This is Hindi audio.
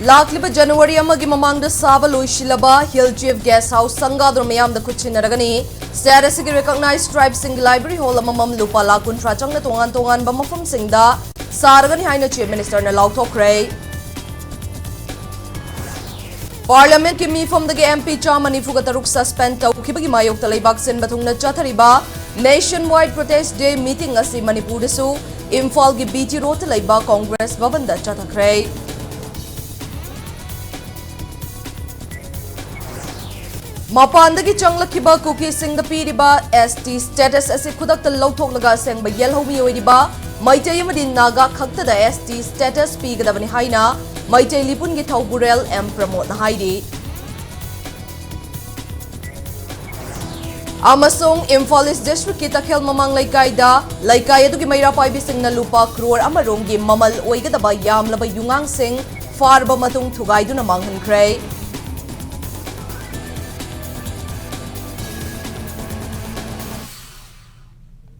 लाखलिबा जनवरी अमगी ममांगदा साबा लोइशिलबा हिल चीफ गेस्ट हाउस संगादर मयामदा खुचिनरगनी स्टेट असिगी रिकॉग्नाइज्ड ट्राइब सिंग लाइब्रेरी हॉल अममम लुपा लाख कुंथ्रा चंगना तोंगान तोंगान बा मफम सिंगदा सारगनी हाइना चीफ मिनिस्टर ने लाउथोखरे पार्लियामेंट की मीफमदगी एमपी चामा निफुगा तरुक सस्पेंड तौखिबगी मायोक्ता लेबाक सिनबा थुंगना चथरिबा nationwide protest day meeting असि मणिपुरदसु इम्फाल की बीटी रोड लेबा कांग्रेस भवनदा चथखरे मपानदगी चंगलखिबा कुकी सिंग पीरिबा एसटी स्टेटस असे खुदक लौथोकलगा सेंग येलहौमी ओइरिबा मैतै अमदि नागा खक्तदा एसटी स्टेटस पीगदबनि हाइना मैतै लिपुनगी थौबुरेल एम प्रमोद हाइरि अमसोंग इम्फाल ईस्ट डिस्ट्रिक्ट की तखेल ममांग लैकाइदा लैकाइ अदुगी मैरा पाइबि सिंगना लुपा क्रोर अमरोंगी ममल ओइगदबा यामलबा युंगांग सिंग फारबा मतुंग थुगाइदुना मांगहनख्रे